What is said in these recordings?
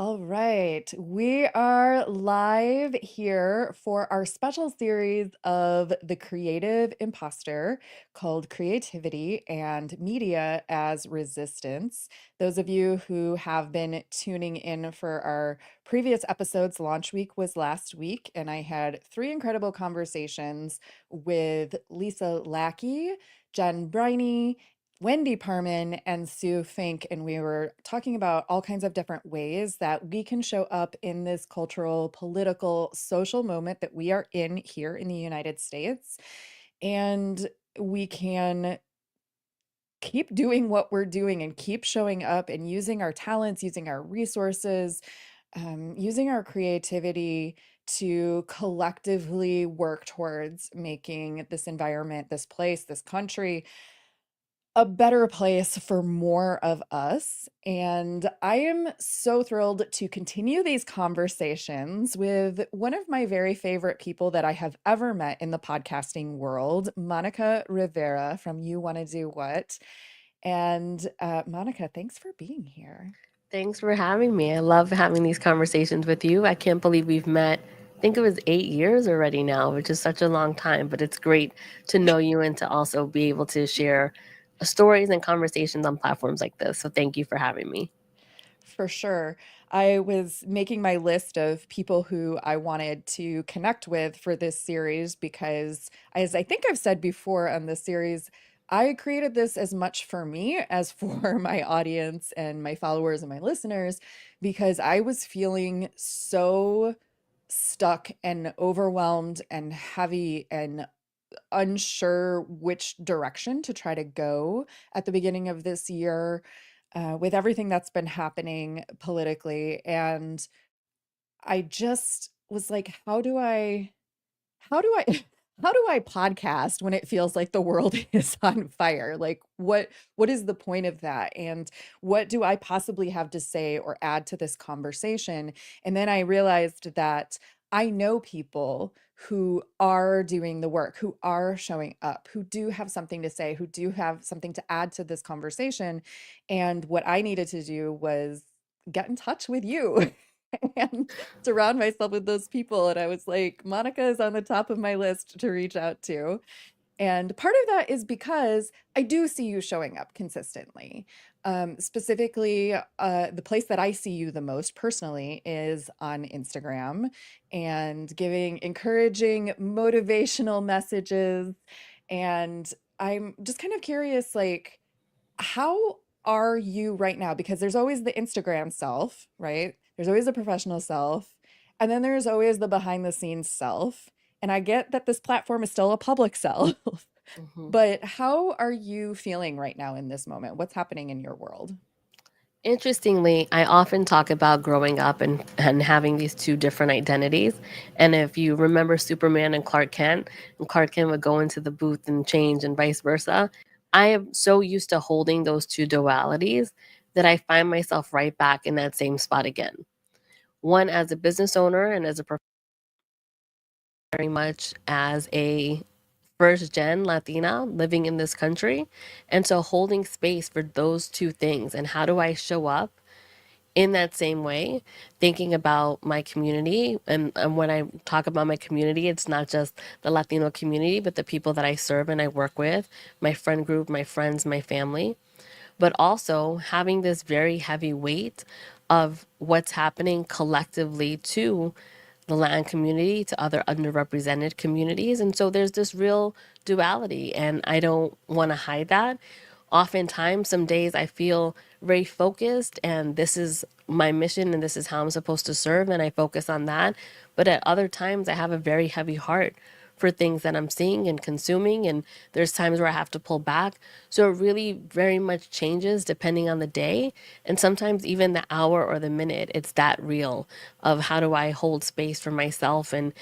All right. We are live here for our special series of The Creative Impostor called Creativity and Media as Resistance. Those of you who have been tuning in for our previous episodes, launch week was last week, and I had three incredible conversations with Lisa Lackey, Jen Briney, Wendy Parman and Sue Fink, and we were talking about all kinds of different ways that we can show up in this cultural, political, social moment that we are in here in the United States. And we can keep doing what we're doing and keep showing up and using our talents, using our resources, using our creativity to collectively work towards making this environment, this place, this country a better place for more of us. And I am so thrilled to continue these conversations with one of my very favorite people that I have ever met in the podcasting world, Monica Rivera from You Want to Do What. And Monica, thanks for being here. Thanks for having me. I love having these conversations with you. I can't believe we've met. I think it was 8 years already now, which is such a long time, but it's great to know you and to also be able to share stories and conversations on platforms like this. So thank you for having me. For sure. I was making my list of people who I wanted to connect with for this series because, as I think I've said before on this series, I created this as much for me as for my audience and my followers and my listeners because I was feeling so stuck and overwhelmed and heavy and unsure which direction to try to go at the beginning of this year with everything that's been happening politically. And I just was like, how do I, how do I podcast when it feels like the world is on fire? Like what is the point of that? And what do I possibly have to say or add to this conversation? And then I realized that I know people who are doing the work, who are showing up, who do have something to say, who do have something to add to this conversation. And what I needed to do was get in touch with you and surround myself with those people. And I was like, Monica is on the top of my list to reach out to. And part of that is because I do see you showing up consistently. Specifically, the place that I see you the most personally is on Instagram and giving encouraging, motivational messages. And I'm just kind of curious, like, how are you right now? Because there's always the Instagram self, right? There's always the professional self, and then there's always the behind the scenes self. And I get that this platform is still a public self, Mhm. but how are you feeling right now in this moment? What's happening in your world? Interestingly, I often talk about growing up and having these two different identities. And if you remember Superman and Clark Kent would go into the booth and change and vice versa, I am so used to holding those two dualities that I find myself right back in that same spot again. One as a business owner and as a very much as a first gen Latina living in this country. And so holding space for those two things and how do I show up in that same way, thinking about my community. And when I talk about my community, it's not just the Latino community, but the people that I serve and I work with, my friend group, my friends, my family, but also having this very heavy weight of what's happening collectively to the land community, to other underrepresented communities. And so there's this real duality, and I don't want to hide that. Oftentimes, some days I feel very focused, and this is my mission, and this is how I'm supposed to serve, and I focus on that. But at other times, I have a very heavy heart for things that I'm seeing and consuming, and there's times where I have to pull back. So it really very much changes depending on the day, and sometimes even the hour or the minute. It's that real of how do I hold space for myself and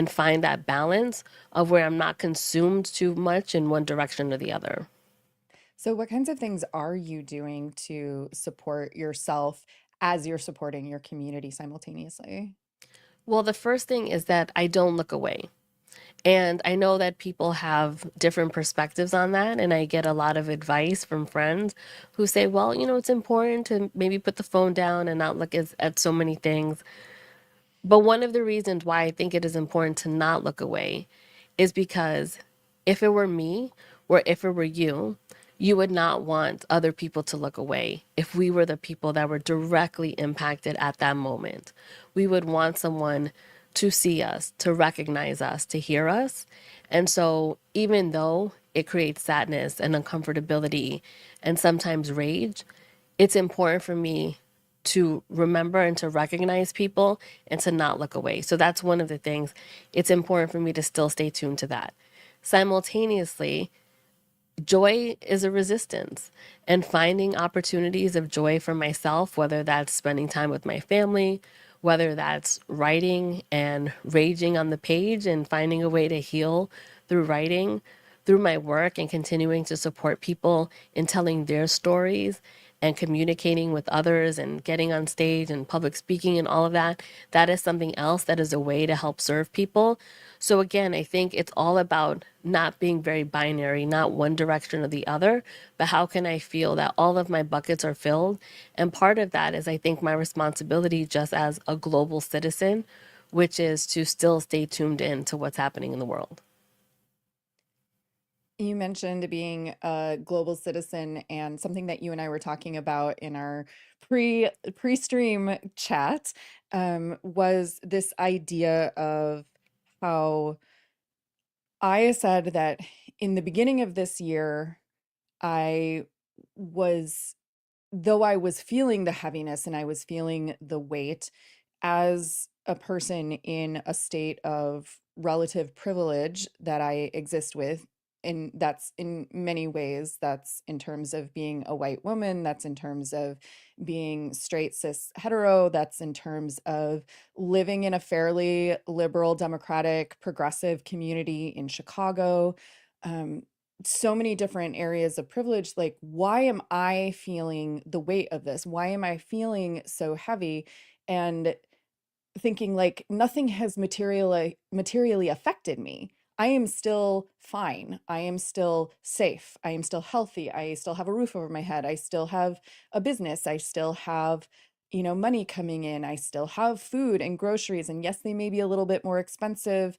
find that balance of where I'm not consumed too much in one direction or the other. So, what kinds of things are you doing to support yourself as you're supporting your community simultaneously? Well, the first thing is that I don't look away. And I know that people have different perspectives on that. And I get a lot of advice from friends who say, well, it's important to maybe put the phone down and not look at so many things. But one of the reasons why I think it is important to not look away is because if it were me or if it were you would not want other people to look away if we were the people that were directly impacted at that moment. We would want someone to see us, to recognize us, to hear us. And so, even though it creates sadness and uncomfortability and sometimes rage, it's important for me to remember and to recognize people and to not look away. So that's one of the things. It's important for me to still stay tuned to that. Simultaneously, joy is a resistance, and finding opportunities of joy for myself, whether that's spending time with my family, whether that's writing and raging on the page and finding a way to heal through writing, through my work and continuing to support people in telling their stories and communicating with others and getting on stage and public speaking and all of that, that is something else that is a way to help serve people. So again, I think it's all about not being very binary, not one direction or the other, but how can I feel that all of my buckets are filled? And part of that is, I think, my responsibility just as a global citizen, which is to still stay tuned in to what's happening in the world. You mentioned being a global citizen, and something that you and I were talking about in our pre-stream chat was this idea of how I said that in the beginning of this year, I was, though I was feeling the heaviness and I was feeling the weight as a person in a state of relative privilege that I exist with, and that's in many ways, that's in terms of being a white woman, that's in terms of being straight cis hetero, that's in terms of living in a fairly liberal, democratic, progressive community in Chicago. Um, so many different areas of privilege. Like, why am I feeling the weight of this? Why am I feeling so heavy? And thinking like nothing has materially affected me. I am still fine. I am still safe. I am still healthy. I still have a roof over my head. I still have a business. I still have, money coming in. I still have food and groceries. And yes, they may be a little bit more expensive.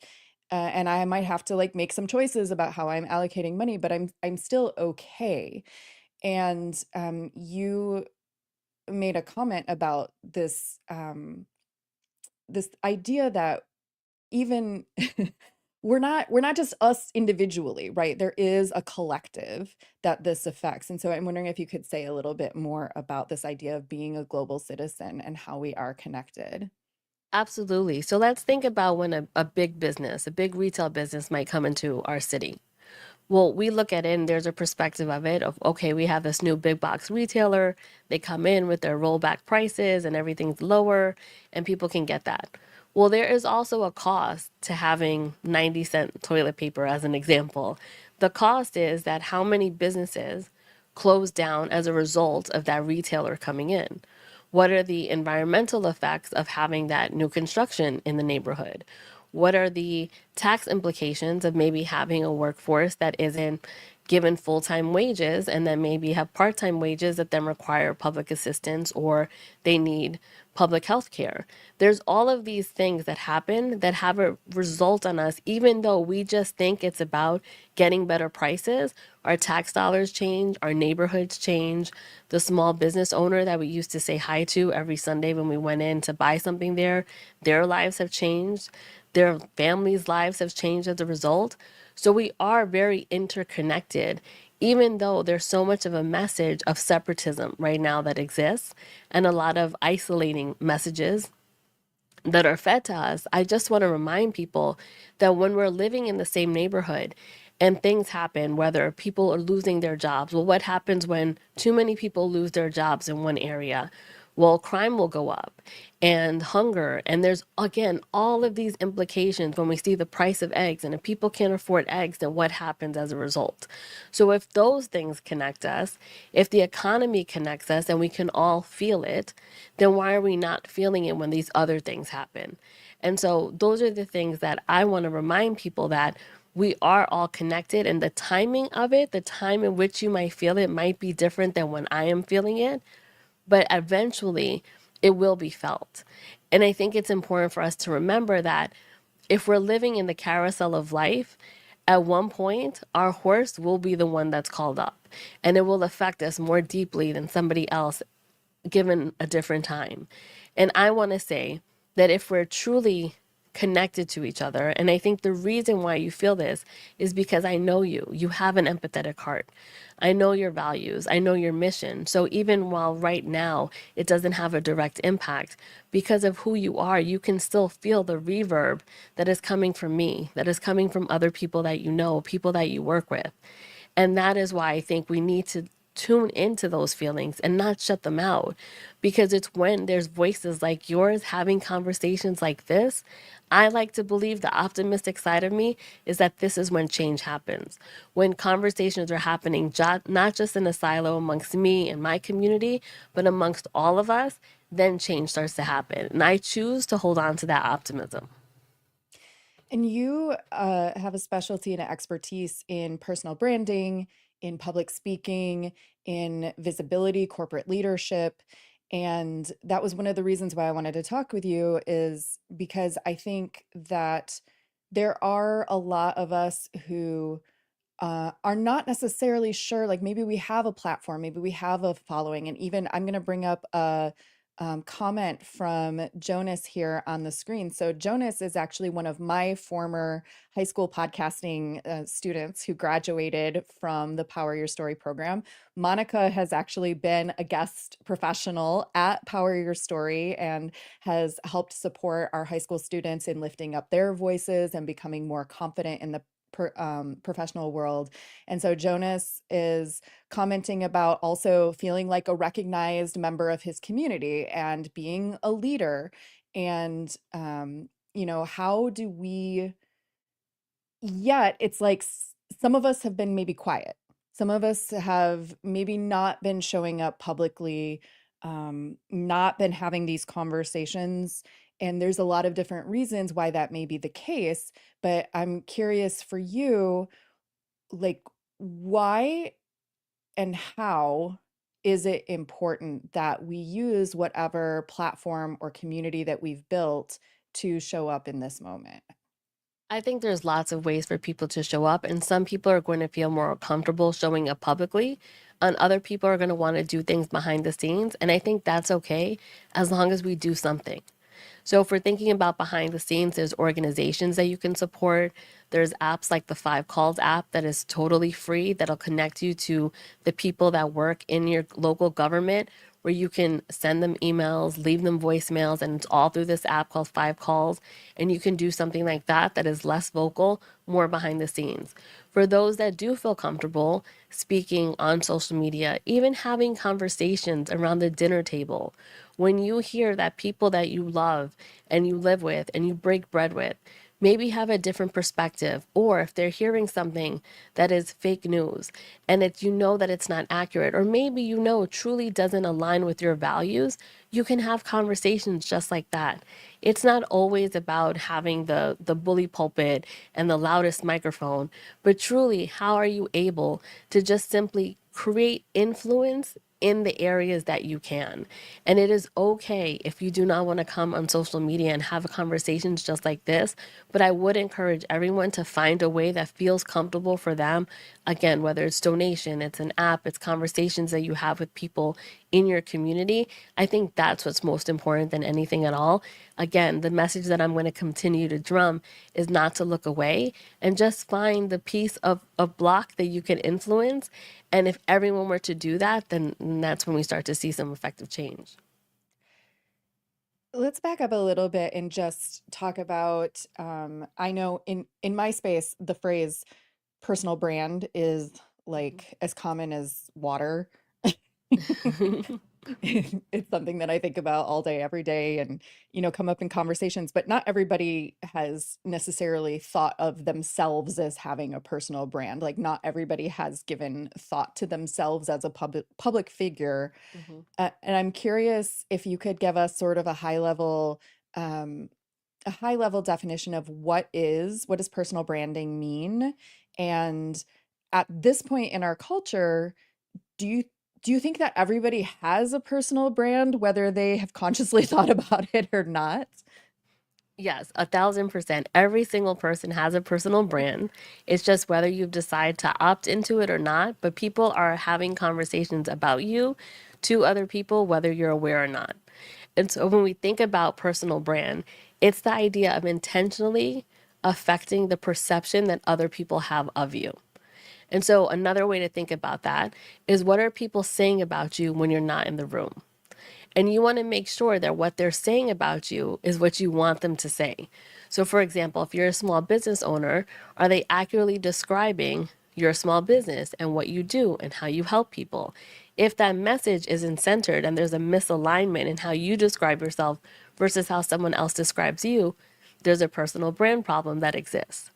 And I might have to like make some choices about how I'm allocating money, but I'm still okay. And you made a comment about this idea that even we're not just us individually, right? There is a collective that this affects. And so I'm wondering if you could say a little bit more about this idea of being a global citizen and how we are connected. Absolutely. So let's think about when a big business, a big retail business might come into our city. Well, we look at it and there's a perspective of it of, okay, we have this new big box retailer. They come in with their rollback prices and everything's lower and people can get that. Well, there is also a cost to having 90-cent toilet paper as an example. The cost is that how many businesses close down as a result of that retailer coming in? What are the environmental effects of having that new construction in the neighborhood? What are the tax implications of maybe having a workforce that isn't given full time wages and then maybe have part time wages that then require public assistance or they need public health care? There's all of these things that happen that have a result on us, even though we just think it's about getting better prices. Our tax dollars change, our neighborhoods change. The small business owner that we used to say hi to every Sunday when we went in to buy something there, their lives have changed. Their families' lives have changed as a result. So we are very interconnected, even though there's so much of a message of separatism right now that exists and a lot of isolating messages that are fed to us. I just want to remind people that when we're living in the same neighborhood and things happen, whether people are losing their jobs, well, what happens when too many people lose their jobs in one area? well, crime will go up and hunger. And there's, again, all of these implications when we see the price of eggs. And if people can't afford eggs, then what happens as a result? So if those things connect us, if the economy connects us and we can all feel it, then why are we not feeling it when these other things happen? And so those are the things that I want to remind people that we are all connected, and the timing of it, the time in which you might feel it might be different than when I am feeling it, but eventually it will be felt. And I think it's important for us to remember that if we're living in the carousel of life, at one point, our horse will be the one that's called up, and it will affect us more deeply than somebody else given a different time. And I want to say that if we're truly connected to each other, and I think the reason why you feel this is because I know you. You have an empathetic heart. I know your values. I know your mission. So even while right now it doesn't have a direct impact, because of who you are, you can still feel the reverb that is coming from me, that is coming from other people that you know, people that you work with. And that is why I think we need to tune into those feelings and not shut them out. Because it's when there's voices like yours having conversations like this, I like to believe the optimistic side of me is that this is when change happens. When conversations are happening, not just in a silo amongst me and my community, but amongst all of us, then change starts to happen. And I choose to hold on to that optimism. And you have a specialty and an expertise in personal branding, in public speaking, in visibility, corporate leadership. And that was one of the reasons why I wanted to talk with you, is because I think that there are a lot of us who are not necessarily sure. Like maybe we have a platform, maybe we have a following. And even I'm going to bring up a comment from Jonas here on the screen. So Jonas is actually one of my former high school podcasting students who graduated from the Power Your Story program. Monica has actually been a guest professional at Power Your Story and has helped support our high school students in lifting up their voices and becoming more confident in the professional world. And so Jonas is commenting about also feeling like a recognized member of his community and being a leader. And, how do we, yet it's like some of us have been maybe quiet. Some of us have maybe not been showing up publicly, not been having these conversations. And there's a lot of different reasons why that may be the case. But I'm curious for you, like, why and how is it important that we use whatever platform or community that we've built to show up in this moment? I think there's lots of ways for people to show up, and some people are going to feel more comfortable showing up publicly, and other people are going to want to do things behind the scenes. And I think that's okay as long as we do something. So if we're thinking about behind the scenes, there's organizations that you can support. There's apps like the Five Calls app that is totally free that'll connect you to the people that work in your local government, where you can send them emails, leave them voicemails, and it's all through this app called Five Calls. And you can do something like that that is less vocal, more behind the scenes. For those that do feel comfortable speaking on social media, even having conversations around the dinner table, when you hear that people that you love and you live with and you break bread with maybe have a different perspective, or if they're hearing something that is fake news and that you know that it's not accurate, or maybe you know truly doesn't align with your values, you can have conversations just like that. It's not always about having the bully pulpit and the loudest microphone, but truly, how are you able to just simply create influence in the areas that you can? And it is okay if you do not want to come on social media and have conversations just like this, but I would encourage everyone to find a way that feels comfortable for them. Again, whether it's donation, it's an app, it's conversations that you have with people in your community. I think that's what's most important than anything at all. Again, the message that I'm going to continue to drum is not to look away and just find the piece of block that you can influence. And if everyone were to do that, then that's when we start to see some effective change. Let's back up a little bit and just talk about, I know in my space, the phrase personal brand is like as common as water. It's something that I think about all day, every day, and, come up in conversations, but not everybody has necessarily thought of themselves as having a personal brand. Like, not everybody has given thought to themselves as a public figure. Mhm. And I'm curious if you could give us sort of um, a high level definition of what does personal branding mean? And at this point in our culture, do you do you think that everybody has a personal brand, whether they have consciously thought about it or not? Yes, 1,000%. Every single person has a personal brand. It's just whether you decide to opt into it or not. But people are having conversations about you to other people, whether you're aware or not. And so when we think about personal brand, it's the idea of intentionally affecting the perception that other people have of you. And so another way to think about that is, what are people saying about you when you're not in the room? And you want to make sure that what they're saying about you is what you want them to say. So, for example, if you're a small business owner, are they accurately describing your small business and what you do and how you help people? If that message isn't centered and there's a misalignment in how you describe yourself versus how someone else describes you, there's a personal brand problem that exists.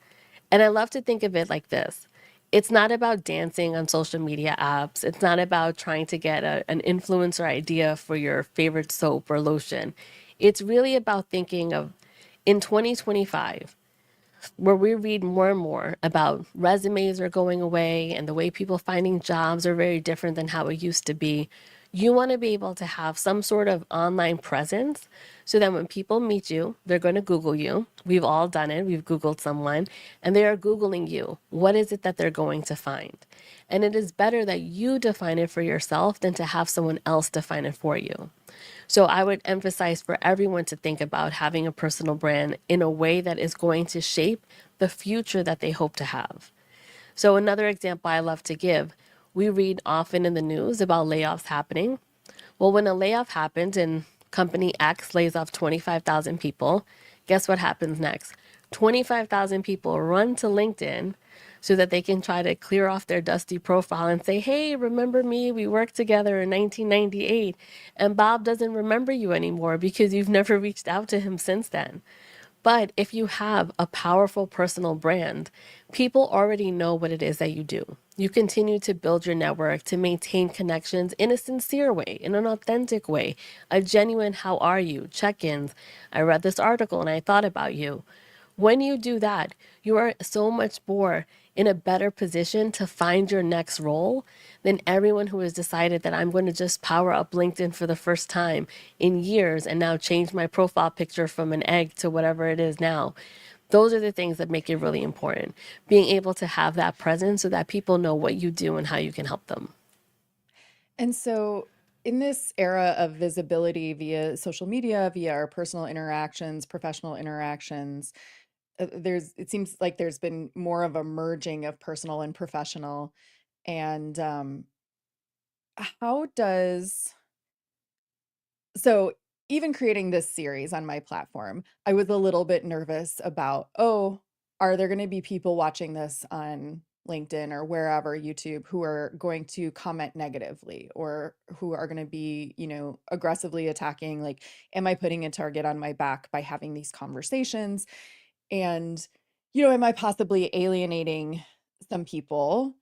And I love to think of it like this: it's not about dancing on social media apps. It's not about trying to get an influencer idea for your favorite soap or lotion. It's really about thinking of, in 2025, where we read more and more about resumes are going away and the way people finding jobs are very different than how it used to be. You want to be able to have some sort of online presence so that when people meet you, they're going to Google you. We've all done it. We've Googled someone and they are Googling you. What is it that they're going to find? And it is better that you define it for yourself than to have someone else define it for you. So I would emphasize for everyone to think about having a personal brand in a way that is going to shape the future that they hope to have. So another example I love to give, we read often in the news about layoffs happening. Well, when a layoff happens and company X lays off 25,000 people, guess what happens next? 25,000 people run to LinkedIn so that they can try to clear off their dusty profile and say, hey, remember me? We worked together in 1998. And Bob doesn't remember you anymore because you've never reached out to him since then. But if you have a powerful personal brand, people already know what it is that you do. You continue to build your network to maintain connections in a sincere way, in an authentic way, a genuine how are you, check ins. I read this article and I thought about you. When you do that, you are so much more in a better position to find your next role than everyone who has decided that I'm going to just power up LinkedIn for the first time in years and now change my profile picture from an egg to whatever it is now. Those are the things that make it really important. Being able to have that presence so that people know what you do and how you can help them. And so, in this era of visibility via social media, via our personal interactions, professional interactions, it seems like there's been more of a merging of personal and professional. And how does so even creating this series on my platform, I was a little bit nervous about, oh, are there going to be people watching this on LinkedIn or wherever, YouTube, who are going to comment negatively or who are going to be, aggressively attacking? Like, am I putting a target on my back by having these conversations? And, am I possibly alienating some people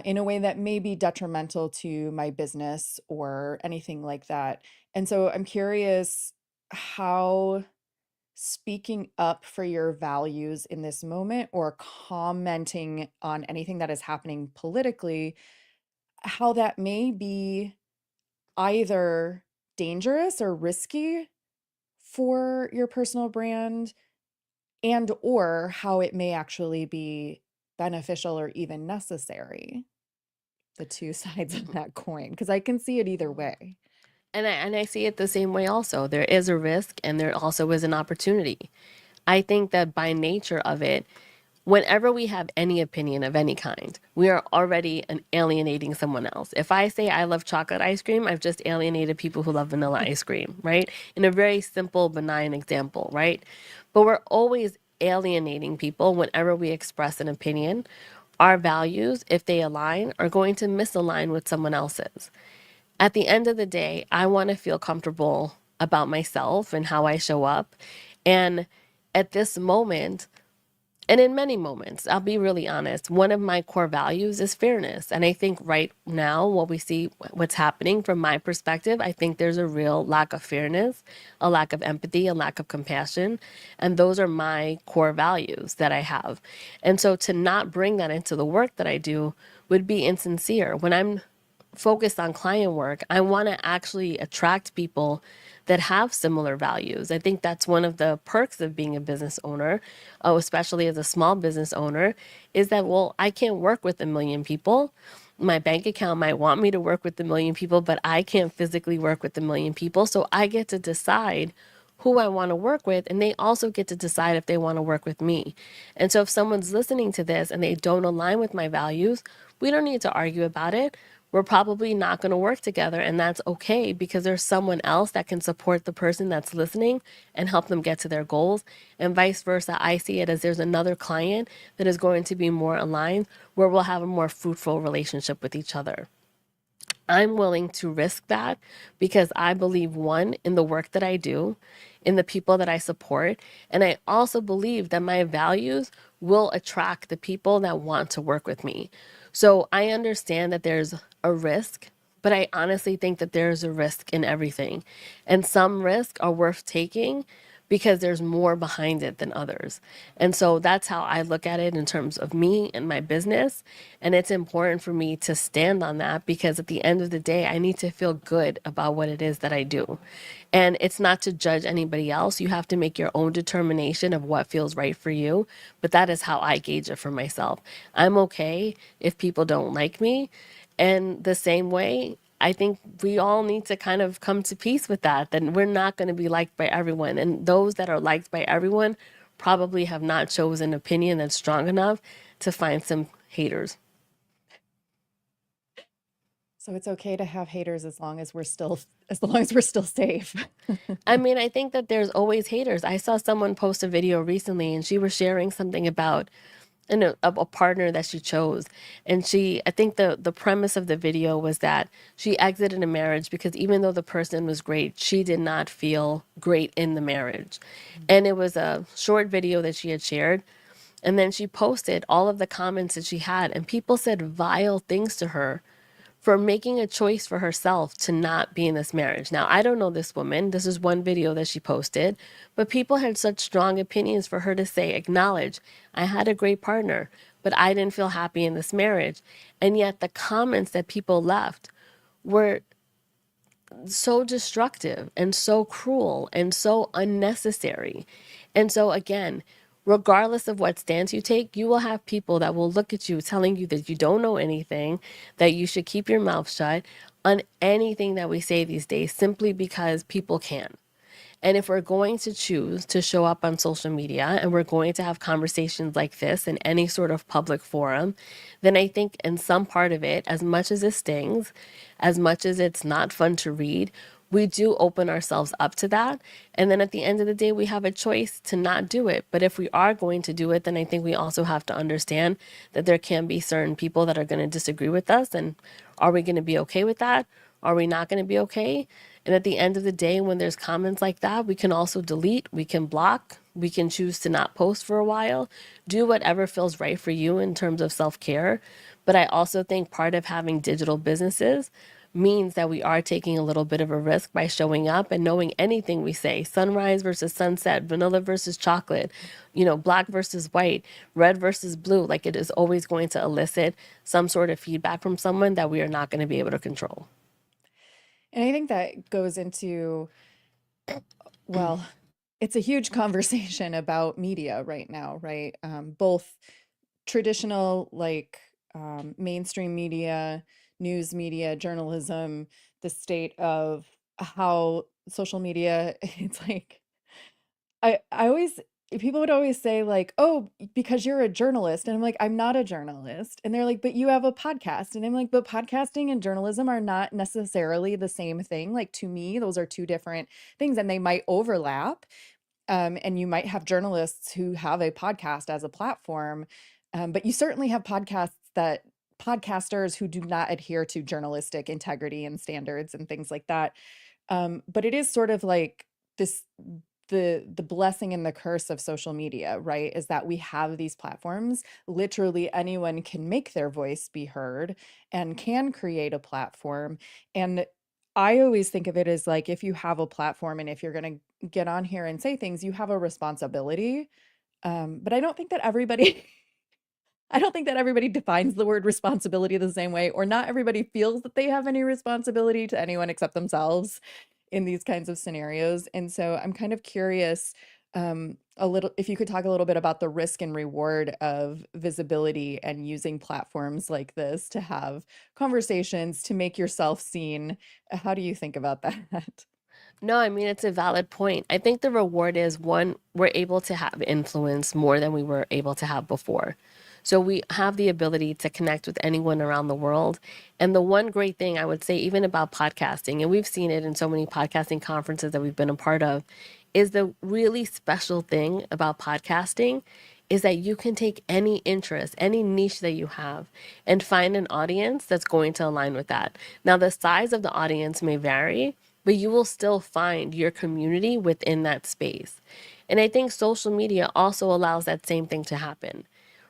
in a way that may be detrimental to my business or anything like that? And so I'm curious how speaking up for your values in this moment or commenting on anything that is happening politically, how that may be either dangerous or risky for your personal brand and or how it may actually be beneficial or even necessary, the two sides of that coin, because I can see it either way. And I see it the same way also. There is a risk and there also is an opportunity. I think that by nature of it, whenever we have any opinion of any kind, we are already alienating someone else. If I say I love chocolate ice cream, I've just alienated people who love vanilla ice cream, right? In a very simple, benign example, right? But we're always alienating people whenever we express an opinion. Our values, if they align, are going to misalign with someone else's. At the end of the day, I want to feel comfortable about myself and how I show up. And at this moment, and in many moments, I'll be really honest, one of my core values is fairness. And I think right now, what we see, what's happening from my perspective, I think there's a real lack of fairness, a lack of empathy, a lack of compassion. And those are my core values that I have. And so to not bring that into the work that I do would be insincere. When I'm focused on client work, I want to actually attract people that have similar values. I think that's one of the perks of being a business owner, especially as a small business owner, is that, well, I can't work with a million people. My bank account might want me to work with a million people, but I can't physically work with a million people. So I get to decide who I want to work with, and they also get to decide if they want to work with me. And so if someone's listening to this and they don't align with my values, we don't need to argue about it. We're probably not going to work together, and that's okay because there's someone else that can support the person that's listening and help them get to their goals. And vice versa, I see it as there's another client that is going to be more aligned where we'll have a more fruitful relationship with each other. I'm willing to risk that because I believe, one, in the work that I do, in the people that I support, and I also believe that my values will attract the people that want to work with me. So I understand that there's a risk, but I honestly think that there's a risk in everything. And some risks are worth taking because there's more behind it than others. And so that's how I look at it in terms of me and my business. And it's important for me to stand on that because at the end of the day, I need to feel good about what it is that I do. And it's not to judge anybody else. You have to make your own determination of what feels right for you. But that is how I gauge it for myself. I'm okay if people don't like me. And the same way, I think we all need to kind of come to peace with that, that we're not going to be liked by everyone. And those that are liked by everyone probably have not chosen an opinion that's strong enough to find some haters. So it's okay to have haters as long as we're still safe. I mean, I think that there's always haters. I saw someone post a video recently and she was sharing something about a partner that she chose. And I think the premise of the video was that she exited a marriage because even though the person was great, she did not feel great in the marriage. And it was a short video that she had shared. And then she posted all of the comments that she had, and people said vile things to her for making a choice for herself to not be in this marriage. Now, I don't know this woman. This is one video that she posted, but people had such strong opinions for her to say, acknowledge, I had a great partner, but I didn't feel happy in this marriage. And yet the comments that people left were so destructive and so cruel and so unnecessary. And so, again, regardless of what stance you take, you will have people that will look at you telling you that you don't know anything, that you should keep your mouth shut on anything that we say these days simply because people can. And if we're going to choose to show up on social media and we're going to have conversations like this in any sort of public forum, then I think in some part of it, as much as it stings, as much as it's not fun to read, we do open ourselves up to that. And then at the end of the day, we have a choice to not do it. But if we are going to do it, then I think we also have to understand that there can be certain people that are going to disagree with us. And are we going to be okay with that? Are we not going to be okay? And at the end of the day, when there's comments like that, we can also delete, we can block, we can choose to not post for a while, do whatever feels right for you in terms of self care. But I also think part of having digital businesses means that we are taking a little bit of a risk by showing up and knowing anything we say, sunrise versus sunset, vanilla versus chocolate, black versus white, red versus blue, like it is always going to elicit some sort of feedback from someone that we are not going to be able to control. And I think that goes into, well, it's a huge conversation about media right now, right? Both traditional, like mainstream media, news media, journalism, the state of how social media, it's like, I always people would always say like, "Oh, because you're a journalist." And I'm like, "I'm not a journalist." And they're like, "But you have a podcast." And I'm like, "But podcasting and journalism are not necessarily the same thing. Like to me, those are two different things and they might overlap. And you might have journalists who have a podcast as a platform, but you certainly have podcasts that podcasters who do not adhere to journalistic integrity and standards and things like that. But it is sort of like this the blessing and the curse of social media, right? Is that we have these platforms. Literally anyone can make their voice be heard and can create a platform. And I always think of it as like if you have a platform and if you're going to get on here and say things, you have a responsibility. But I don't think that everybody I don't think that everybody defines the word responsibility the same way, or not everybody feels that they have any responsibility to anyone except themselves in these kinds of scenarios. And so I'm kind of curious, a little, if you could talk a little bit about the risk and reward of visibility and using platforms like this to have conversations, to make yourself seen. How do you think about that? No, I mean, it's a valid point. I think the reward is one, we're able to have influence more than we were able to have before. So we have the ability to connect with anyone around the world. And the one great thing I would say, even about podcasting, and we've seen it in so many podcasting conferences that we've been a part of, is the really special thing about podcasting is that you can take any interest, any niche that you have, and find an audience that's going to align with that. Now, the size of the audience may vary, but you will still find your community within that space. And I think social media also allows that same thing to happen.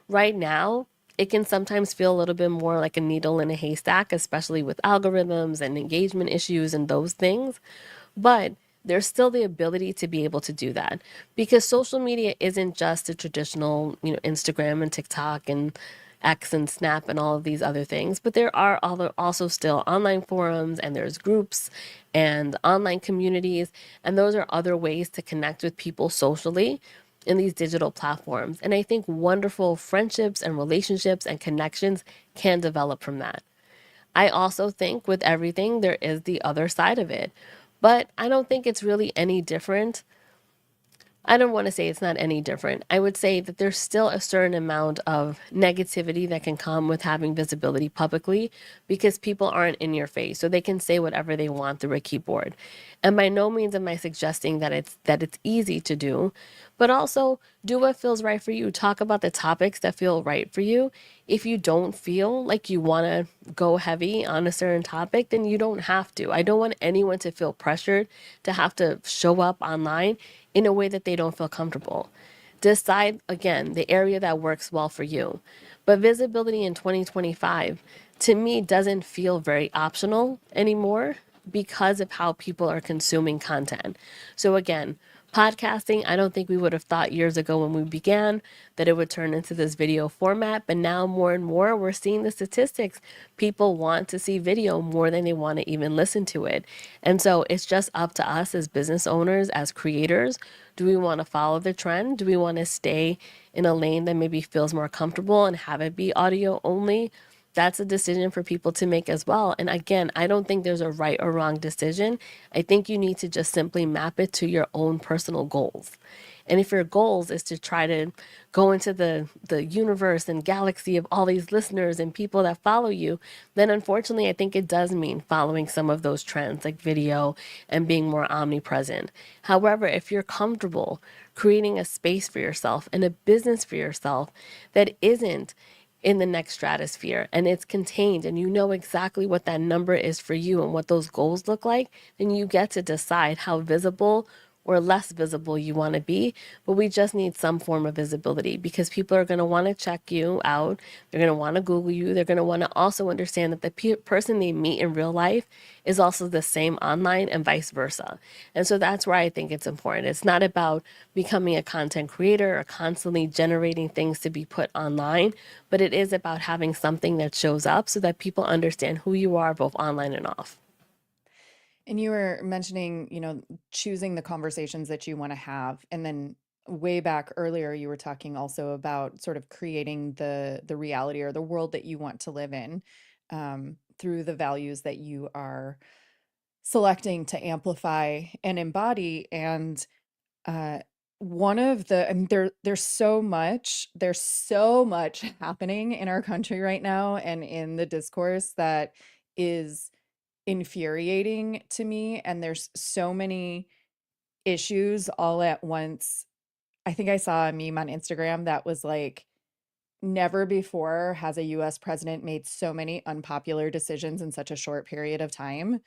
Right now, it can sometimes feel a little bit more like a needle in a haystack, especially with algorithms and engagement issues and those things. But there's still the ability to be able to do that because social media isn't just the traditional, Instagram and TikTok and X and Snap and all of these other things, but there are also still online forums and there's groups and online communities, and those are other ways to connect with people socially in these digital platforms. And I think wonderful friendships and relationships and connections can develop from that. I also think with everything, there is the other side of it. But I don't think it's really any different. I don't want to say it's not any different. I would say that there's still a certain amount of negativity that can come with having visibility publicly because people aren't in your face, so they can say whatever they want through a keyboard. And by no means am I suggesting that it's easy to do, but also do what feels right for you. Talk about the topics that feel right for you. If you don't feel like you want to go heavy on a certain topic, then you don't have to. I don't want anyone to feel pressured to have to show up online in a way that they don't feel comfortable. Decide again the area that works well for you. But visibility in 2025 to me doesn't feel very optional anymore because of how people are consuming content. So again, podcasting, I don't think we would have thought years ago when we began that it would turn into this video format, but now more and more we're seeing the statistics. People want to see video more than they want to even listen to it. And so it's just up to us as business owners, as creators. Do we want to follow the trend? Do we want to stay in a lane that maybe feels more comfortable and have it be audio only? That's a decision for people to make as well. And again, I don't think there's a right or wrong decision. I think you need to just simply map it to your own personal goals. And if your goals is to try to go into the universe and galaxy of all these listeners and people that follow you, then unfortunately I think it does mean following some of those trends like video and being more omnipresent. However, if you're comfortable creating a space for yourself and a business for yourself that isn't in the next stratosphere and it's contained and you know exactly what that number is for you and what those goals look like, then you get to decide how visible or less visible you want to be. But we just need some form of visibility because people are going to want to check you out. They're going to want to Google you. They're going to want to also understand that the person they meet in real life is also the same online and vice versa. And so that's where I think it's important. It's not about becoming a content creator or constantly generating things to be put online, but it is about having something that shows up so that people understand who you are both online and off. And you were mentioning, choosing the conversations that you want to have. And then way back earlier, you were talking also about sort of creating the reality or the world that you want to live in, through the values that you are selecting to amplify and embody. And uh, one of the, and there's so much happening in our country right now and in the discourse that is infuriating to me, and there's so many issues all at once. I think I saw a meme on Instagram that was like, never before has a US president made so many unpopular decisions in such a short period of time.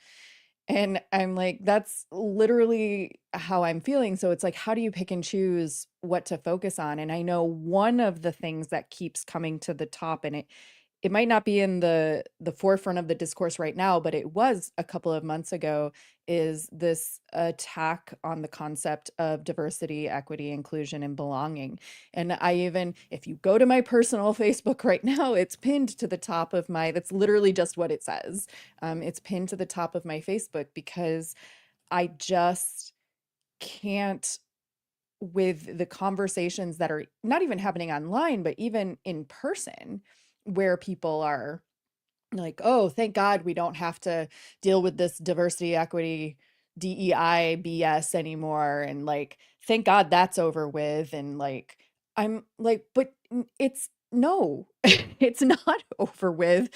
And I'm like, that's literally how I'm feeling. So it's like, how do you pick and choose what to focus on? And I know one of the things that keeps coming to the top, and it might not be in the forefront of the discourse right now, but it was a couple of months ago, is this attack on the concept of diversity, equity, inclusion, and belonging. And I even, if you go to my personal Facebook right now, it's pinned to the top of my, that's literally just what it says. It's pinned to the top of my Facebook because I just can't, with the conversations that are not even happening online, but even in person, where people are like, oh, thank God we don't have to deal with this diversity, equity, DEI BS anymore. And like, thank God that's over with. And like, I'm like, but it's no, it's not over with.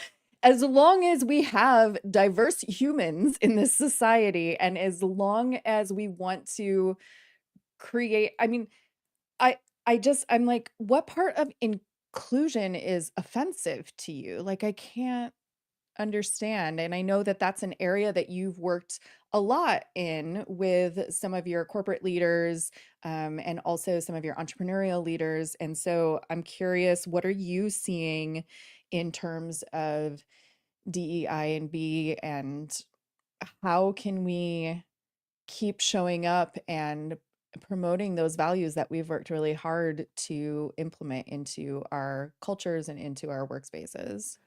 As long as we have diverse humans in this society, and as long as we want to create, I mean, I I'm like, what part of inclusion is offensive to you? Like, I can't understand. And I know that that's an area that you've worked a lot in with some of your corporate leaders, and also some of your entrepreneurial leaders. And so I'm curious, what are you seeing in terms of DEI and B, and how can we keep showing up and promoting those values that we've worked really hard to implement into our cultures and into our workspaces?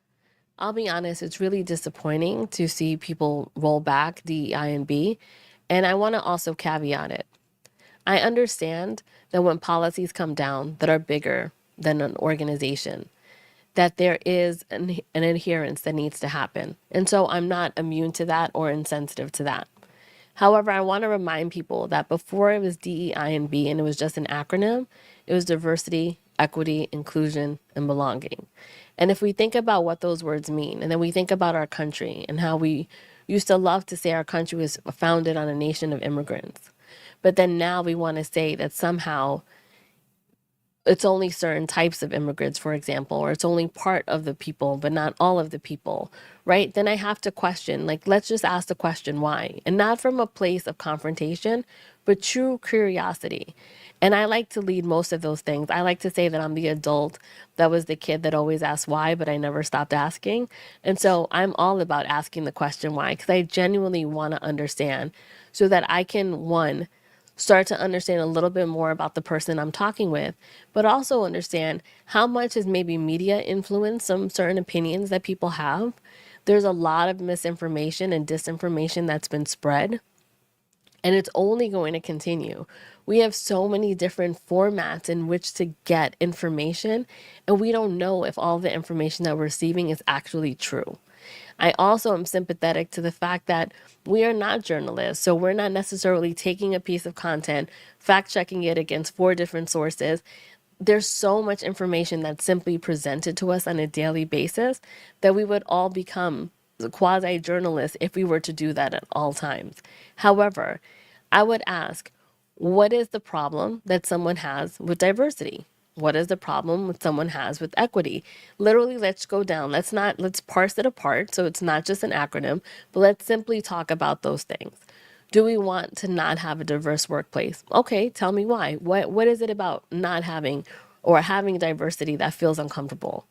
I'll be honest, it's really disappointing to see people roll back DEI and B. And I want to also caveat it. I understand that when policies come down that are bigger than an organization, that there is an adherence that needs to happen. And so I'm not immune to that or insensitive to that. However, I want to remind people that before it was DEI and B and it was just an acronym, it was diversity, equity, inclusion, and belonging. And if we think about what those words mean, and then we think about our country and how we used to love to say our country was founded on a nation of immigrants, but then now we want to say that somehow it's only certain types of immigrants, for example, or it's only part of the people, but not all of the people, right? Then I have to question, like, let's just ask the question why. And not from a place of confrontation, but true curiosity. And I like to lead most of those things. I like to say that I'm the adult that was the kid that always asked why, but I never stopped asking. And so I'm all about asking the question why, because I genuinely want to understand so that I can, one, start to understand a little bit more about the person I'm talking with, but also understand how much has maybe media influenced some certain opinions that people have. There's a lot of misinformation and disinformation that's been spread, and it's only going to continue. We have so many different formats in which to get information, and we don't know if all the information that we're receiving is actually true. I also am sympathetic to the fact that we are not journalists, so we're not necessarily taking a piece of content, fact checking it against four different sources. There's so much information that's simply presented to us on a daily basis that we would all become quasi journalists if we were to do that at all times. However, I would ask, what is the problem that someone has with diversity? What is the problem with someone has with equity? Literally, let's go down. Let's parse it apart so it's not just an acronym, but let's simply talk about those things. Do we want to not have a diverse workplace? Okay, tell me why. What is it about not having or having diversity that feels uncomfortable?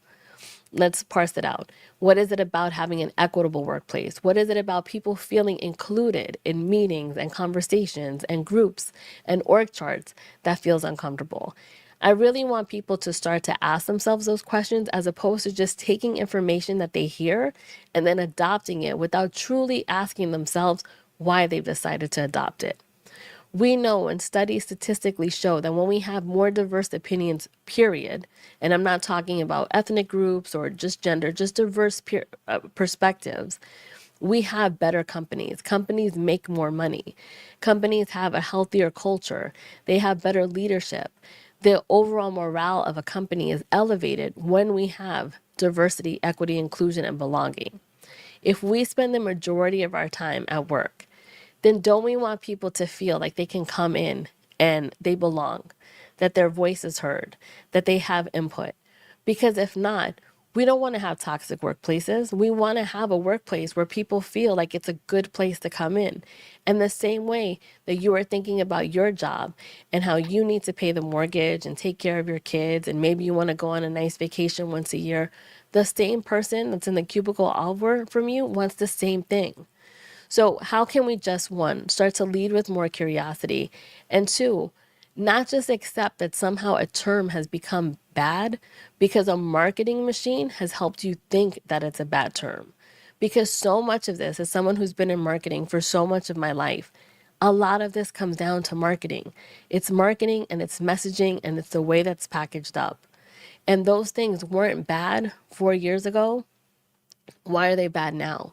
Let's parse it out. What is it about having an equitable workplace? What is it about people feeling included in meetings and conversations and groups and org charts that feels uncomfortable? I really want people to start to ask themselves those questions as opposed to just taking information that they hear and then adopting it without truly asking themselves why they've decided to adopt it. We know and studies statistically show that when we have more diverse opinions, period, and I'm not talking about ethnic groups or just gender, just diverse perspectives, we have better companies. Companies make more money. Companies have a healthier culture. They have better leadership. The overall morale of a company is elevated when we have diversity, equity, inclusion, and belonging. If we spend the majority of our time at work, then don't we want people to feel like they can come in and they belong, that their voice is heard, that they have input? Because if not, we don't want to have toxic workplaces. We want to have a workplace where people feel like it's a good place to come in. And the same way that you are thinking about your job and how you need to pay the mortgage and take care of your kids, and maybe you want to go on a nice vacation once a year, the same person that's in the cubicle over from you wants the same thing. So, how can we just one, start to lead with more curiosity, and two, not just accept that somehow a term has become bad because a marketing machine has helped you think that it's a bad term? Because so much of this, as someone who's been in marketing for so much of my life, a lot of this comes down to marketing. It's marketing and it's messaging and it's the way that's packaged up. And those things weren't bad 4 years ago. Why are they bad now?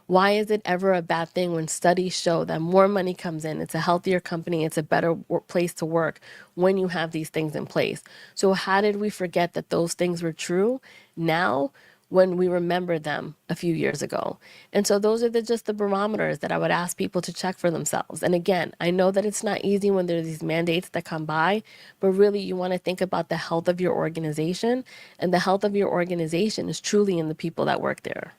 Why is it ever a bad thing when studies show that more money comes in? It's a healthier company, it's a better place to work when you have these things in place. So, how did we forget that those things were true now when we remembered them a few years ago? And so, those are just the barometers that I would ask people to check for themselves. And again, I know that it's not easy when there's these mandates that come by, but really, you want to think about the health of your organization, and the health of your organization is truly in the people that work there.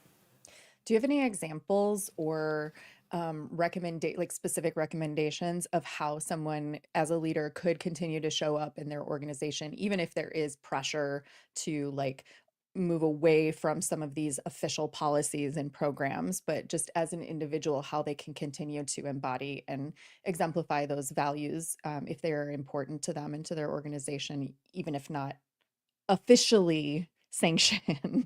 Do you have any examples or like specific recommendations of how someone as a leader could continue to show up in their organization, even if there is pressure to like move away from some of these official policies and programs, but just as an individual, how they can continue to embody and exemplify those values if they are important to them and to their organization, even if not officially sanctioned?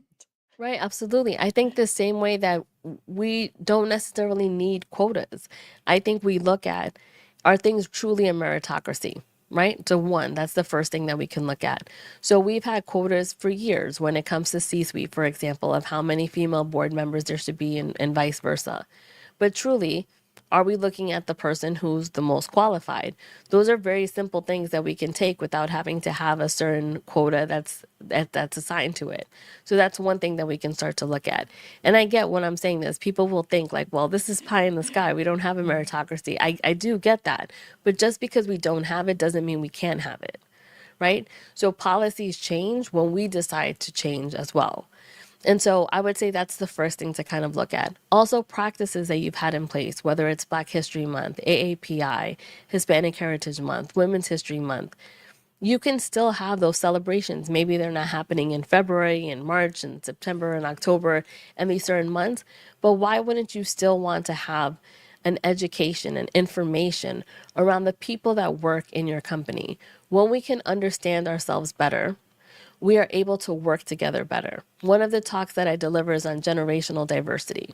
Right, absolutely. I think the same way that we don't necessarily need quotas. I think we look at, are things truly a meritocracy, right? So one, that's the first thing that we can look at. So we've had quotas for years when it comes to C-suite, for example, of how many female board members there should be and vice versa. But truly, are we looking at the person who's the most qualified? Those are very simple things that we can take without having to have a certain quota that's assigned to it. So that's one thing that we can start to look at. And I get when I'm saying this, people will think like, well, this is pie in the sky. We don't have a meritocracy. I do get that. But just because we don't have it doesn't mean we can't have it, right? So policies change when we decide to change as well. And so I would say that's the first thing to kind of look at. Also, practices that you've had in place, whether it's Black History Month, AAPI, Hispanic Heritage Month, Women's History Month, you can still have those celebrations. Maybe they're not happening in February and March and September and October and these certain months, but why wouldn't you still want to have an education and information around the people that work in your company? When we can understand ourselves better, we are able to work together better. One of the talks that I deliver is on generational diversity.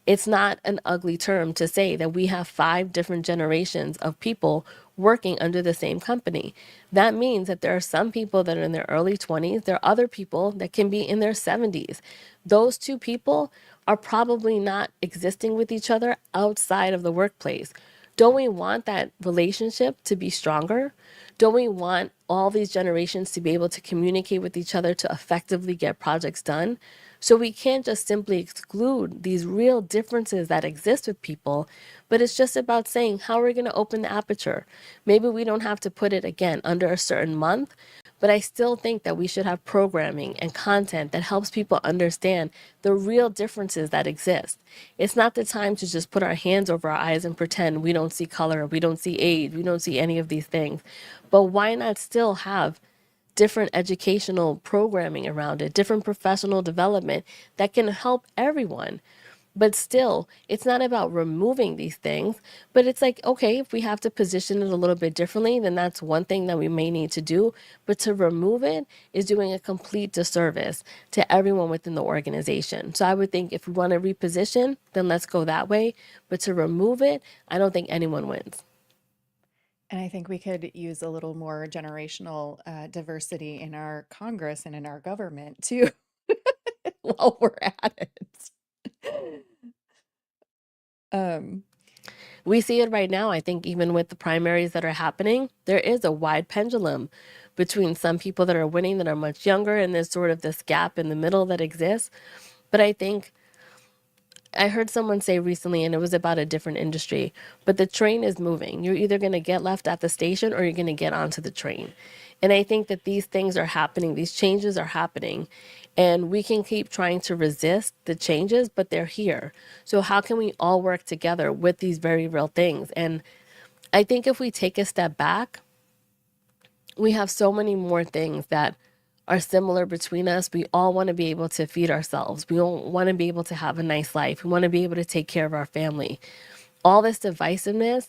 It's not an ugly term to say that we have 5 different generations of people working under the same company. That means that there are some people that are in their early 20s, there are other people that can be in their 70s. Those two people are probably not existing with each other outside of the workplace. Don't we want that relationship to be stronger? Don't we want all these generations to be able to communicate with each other to effectively get projects done? So we can't just simply exclude these real differences that exist with people, but it's just about saying how we're going to open the aperture. Maybe we don't have to put it again under a certain month, but I still think that we should have programming and content that helps people understand the real differences that exist. It's not the time to just put our hands over our eyes and pretend we don't see color, we don't see age, we don't see any of these things. But why not still have different educational programming around it, different professional development that can help everyone? But still, it's not about removing these things, but it's like, okay, if we have to position it a little bit differently, then that's one thing that we may need to do. But to remove it is doing a complete disservice to everyone within the organization. So I would think if we want to reposition, then let's go that way. But to remove it, I don't think anyone wins. And I think we could use a little more generational diversity in our Congress and in our government too, while we're at it. Um, We see it right now. I think even with the primaries that are happening, there is a wide pendulum between some people that are winning that are much younger, and there's sort of this gap in the middle that exists. But I think I heard someone say recently, and it was about a different industry, but the train is moving. You're either going to get left at the station or you're going to get onto the train. And I think that these things are happening, these changes are happening, and we can keep trying to resist the changes, but they're here. So, how can we all work together with these very real things? And I think if we take a step back, we have so many more things that are similar between us. We all want to be able to feed ourselves. We all want to be able to have a nice life. We want to be able to take care of our family. All this divisiveness,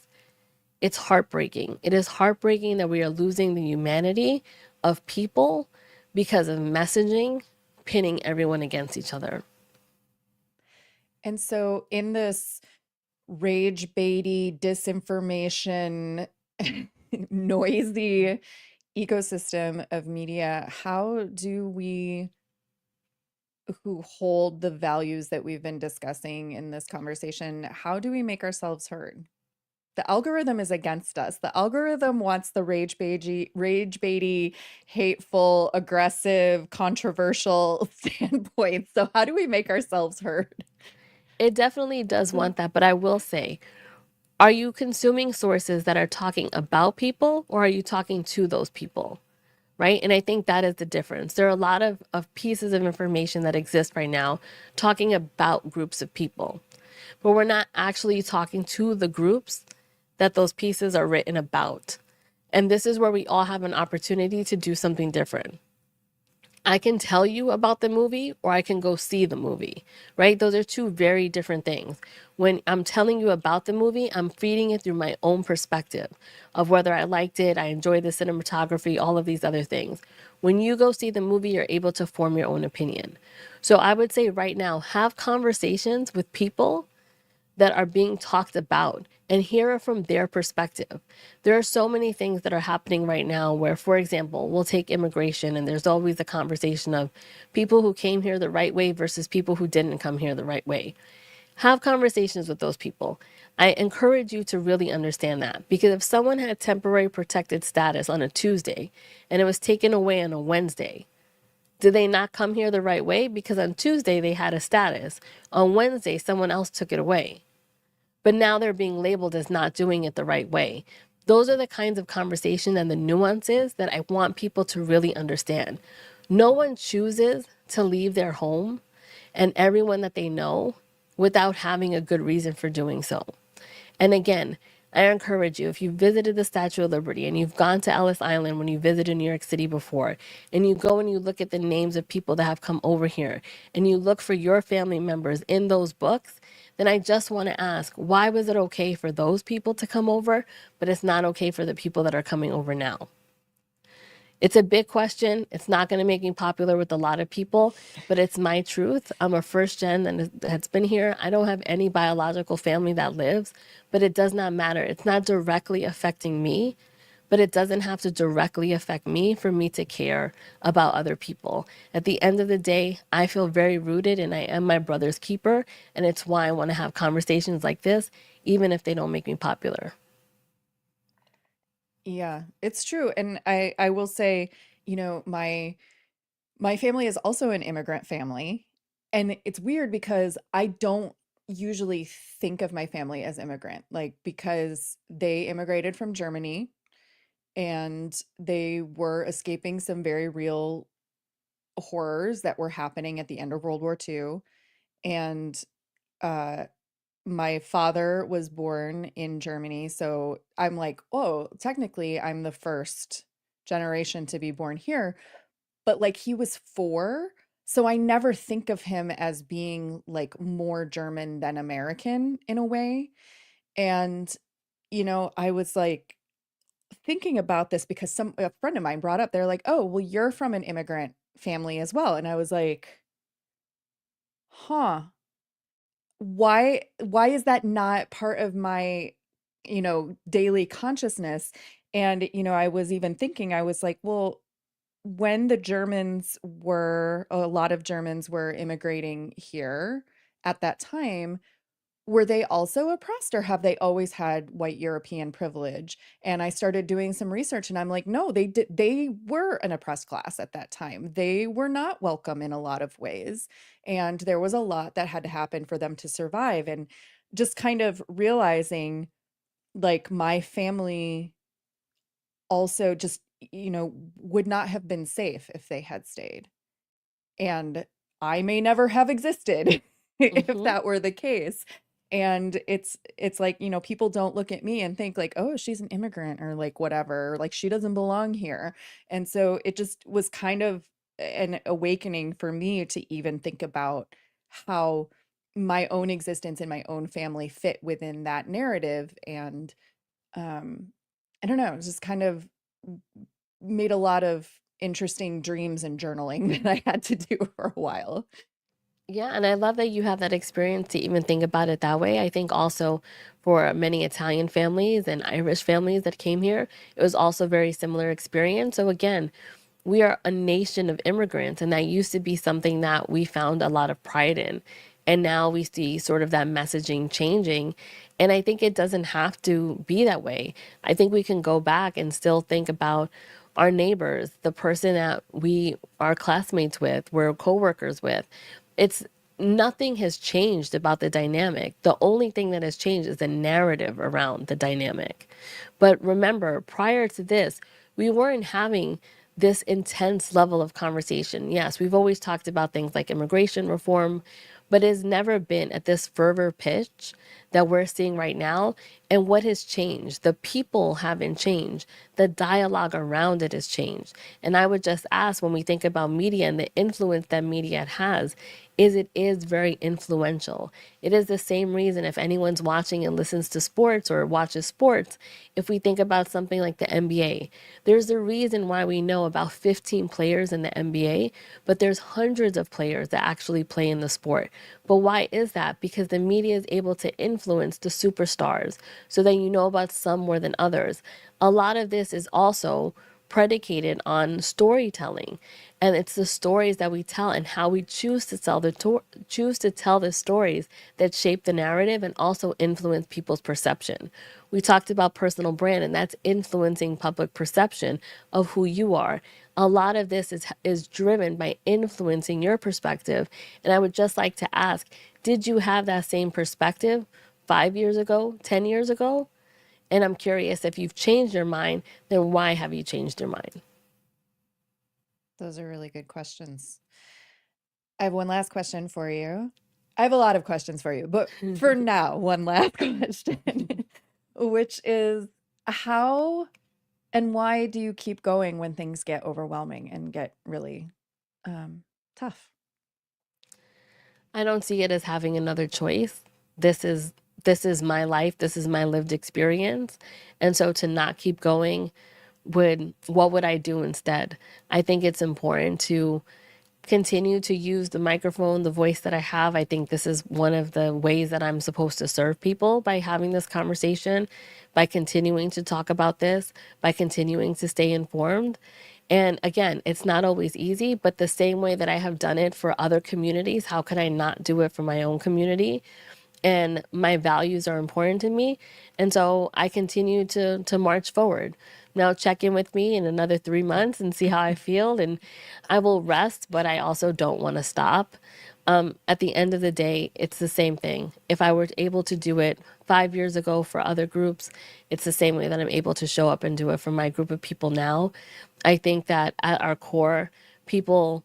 it's heartbreaking. It is heartbreaking that we are losing the humanity of people because of messaging, pitting everyone against each other. And so, in this rage baity, disinformation, noisy ecosystem of media, how do we who hold the values that we've been discussing in this conversation, how do we make ourselves heard? The algorithm is against us. The algorithm wants the rage baity, hateful, aggressive, controversial standpoints. So how do we make ourselves heard? It definitely does want that, but I will say, are you consuming sources that are talking about people or are you talking to those people? Right? And I think that is the difference. There are a lot of pieces of information that exist right now talking about groups of people, but we're not actually talking to the groups that those pieces are written about. And this is where we all have an opportunity to do something different. I can tell you about the movie or I can go see the movie, right? Those are two very different things. When I'm telling you about the movie, I'm feeding it through my own perspective of whether I liked it, I enjoyed the cinematography, all of these other things. When you go see the movie, you're able to form your own opinion. So I would say right now, have conversations with people that are being talked about and hear it from their perspective. There are so many things that are happening right now where, for example, we'll take immigration and there's always a conversation of people who came here the right way versus people who didn't come here the right way. Have conversations with those people. I encourage you to really understand that because if someone had temporary protected status on a Tuesday and it was taken away on a Wednesday, did they not come here the right way? Because on Tuesday they had a status. On Wednesday, someone else took it away, but now they're being labeled as not doing it the right way. Those are the kinds of conversation and the nuances that I want people to really understand. No one chooses to leave their home and everyone that they know without having a good reason for doing so. And again, I encourage you, if you visited the Statue of Liberty and you've gone to Ellis Island when you visited New York City before, and you go and you look at the names of people that have come over here, and you look for your family members in those books, then I just want to ask, why was it okay for those people to come over, but it's not okay for the people that are coming over now? It's a big question. It's not going to make me popular with a lot of people, but it's my truth. I'm a first gen and that's been here. I don't have any biological family that lives, but it does not matter. It's not directly affecting me, but it doesn't have to directly affect me for me to care about other people. At the end of the day, I feel very rooted and I am my brother's keeper. And it's why I want to have conversations like this, even if they don't make me popular. Yeah, it's true. And I will say, my family is also an immigrant family. And it's weird because I don't usually think of my family as immigrant, like because they immigrated from Germany and they were escaping some very real horrors that were happening at the end of World War II. And uh my father was born in Germany, so I'm like, "Oh, technically I'm the first generation to be born here." But like he was 4, so I never think of him as being like more German than American in a way. And I was like thinking about this because a friend of mine brought up, they're like, "Oh, well, you're from an immigrant family as well." And I was like, "Huh. Why is that not part of my, daily consciousness?" And, I was even thinking, I was like, well, when a lot of Germans were immigrating here at that time, were they also oppressed, or have they always had white European privilege? And I started doing some research and I'm like, no, they were an oppressed class at that time. They were not welcome in a lot of ways. And there was a lot that had to happen for them to survive. And just kind of realizing like my family also just, would not have been safe if they had stayed. And I may never have existed if Mhm. that were the case. And it's like, people don't look at me and think like, "Oh, she's an immigrant," or like whatever, or like she doesn't belong here. And so it just was kind of an awakening for me to even think about how my own existence and my own family fit within that narrative. And um I don't know, it just kind of made a lot of interesting dreams and journaling that I had to do for a while. Yeah, and I love that you have that experience to even think about it that way. I think also for many Italian families and Irish families that came here, it was also very similar experience. So again, we are a nation of immigrants, and that used to be something that we found a lot of pride in. And now we see sort of that messaging changing. And I think it doesn't have to be that way. I think we can go back and still think about our neighbors, the person that we are classmates with, we're coworkers with. It's nothing has changed about the dynamic. The only thing that has changed is the narrative around the dynamic. But remember, prior to this, we weren't having this intense level of conversation. Yes, we've always talked about things like immigration reform, but it's never been at this fervor pitch that we're seeing right now. And what has changed? The people haven't changed. The dialogue around it has changed. And I would just ask, when we think about media and the influence that media has, is it is very influential. It is the same reason if anyone's watching and listens to sports or watches sports, if we think about something like the NBA, there's a reason why we know about 15 players in the NBA, but there's hundreds of players that actually play in the sport. But why is that? Because the media is able to influence the superstars so that you know about some more than others. A lot of this is also predicated on storytelling, and it's the stories that we tell and how we choose to choose to tell the stories that shape the narrative and also influence people's perception. We talked about personal brand, and that's influencing public perception of who you are. A lot of this is driven by influencing your perspective. And I would just like to ask, did you have that same perspective 5 years ago, 10 years ago? And I'm curious, if you've changed your mind, then why have you changed your mind? Those are really good questions. I have one last question for you. I have a lot of questions for you, but for now, one last question, which is how and why do you keep going when things get overwhelming and get really um, tough? I don't see it as having another choice. This is this is my life, this is my lived experience. And so to not keep going would what would I do instead? I think it's important to continue to use the microphone, the voice that I have. I think this is one of the ways that I'm supposed to serve people, by having this conversation, by continuing to talk about this, by continuing to stay informed. And again, it's not always easy, but the same way that I have done it for other communities, how could I not do it for my own community? And my values are important to me. And so I continue to march forward. Now check in with me in another 3 months and see how I feel. And I will rest, but I also don't want to stop. At the end of the day, it's the same thing. If I were able to do it 5 years ago for other groups, it's the same way that I'm able to show up and do it for my group of people now. I think that at our core, people,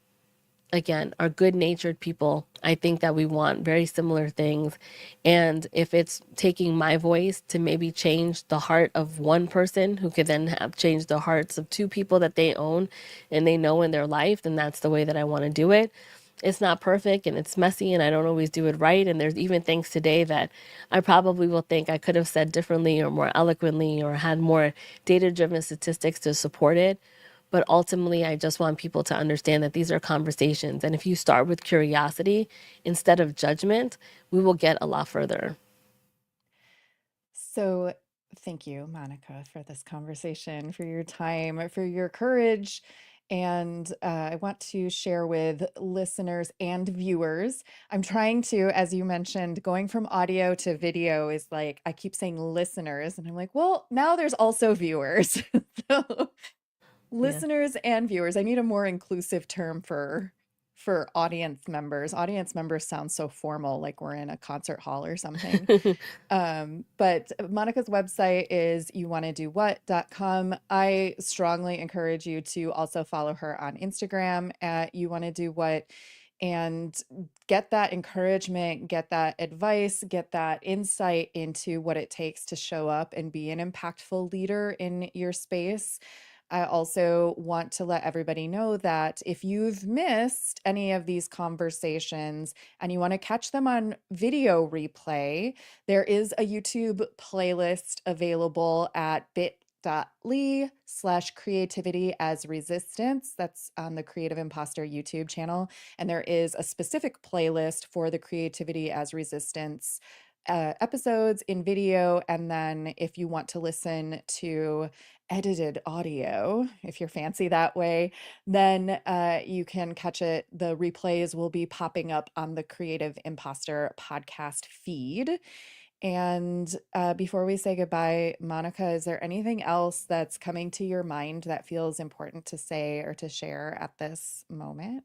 again, are good natured people. I think that we want very similar things. And if it's taking my voice to maybe change the heart of one person who could then have changed the hearts of two people that they own and they know in their life, then that's the way that I want to do it. It's not perfect and it's messy and I don't always do it right. And there's even things today that I probably will think I could have said differently or more eloquently or had more data driven statistics to support it. But ultimately, I just want people to understand that these are conversations. And if you start with curiosity instead of judgment, we will get a lot further. So, thank you, Monica, for this conversation, for your time, for your courage, And I want to share with listeners and viewers. I'm trying to, as you mentioned, going from audio to video is like, I keep saying listeners, and I'm like, well, now there's also viewers. So Yeah. listeners and viewers. I need a more inclusive term for audience members. Audience members sounds so formal, like we're in a concert hall or something. But Monica's website is youwannadowhat.com. I strongly encourage you to also follow her on Instagram at youwannadowhat and get that encouragement, get that advice, get that insight into what it takes to show up and be an impactful leader in your space. I also want to let everybody know that if you've missed any of these conversations and you want to catch them on video replay, there is a YouTube playlist available at bit.ly/creativity as resistance. That's on the Creative Impostor YouTube channel. And there is a specific playlist for the Creativity as Resistance episodes in video. And then if you want to listen to edited audio, if you're fancy that way, then you can catch it. The replays will be popping up on the Creative Imposter podcast feed. And before we say goodbye, Monica, is there anything else that's coming to your mind that feels important to say or to share at this moment?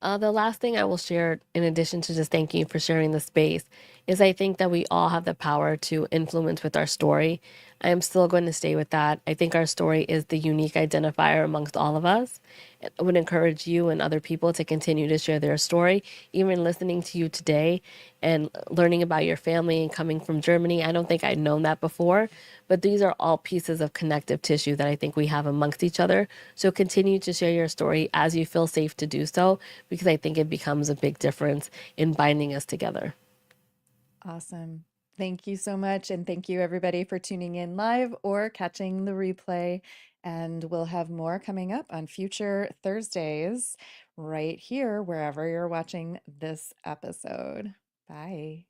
The last thing I will share, in addition to just thanking you for sharing the space, is I think that we all have the power to influence with our story. I am still going to stay with that. I think our story is the unique identifier amongst all of us. I would encourage you and other people to continue to share their story. Even listening to you today and learning about your family and coming from Germany, I don't think I'd known that before, but these are all pieces of connective tissue that I think we have amongst each other. So continue to share your story as you feel safe to do so, because I think it becomes a big difference in binding us together. Awesome. Thank you so much. And thank you, everybody, for tuning in live or catching the replay. And we'll have more coming up on future Thursdays right here, wherever you're watching this episode. Bye.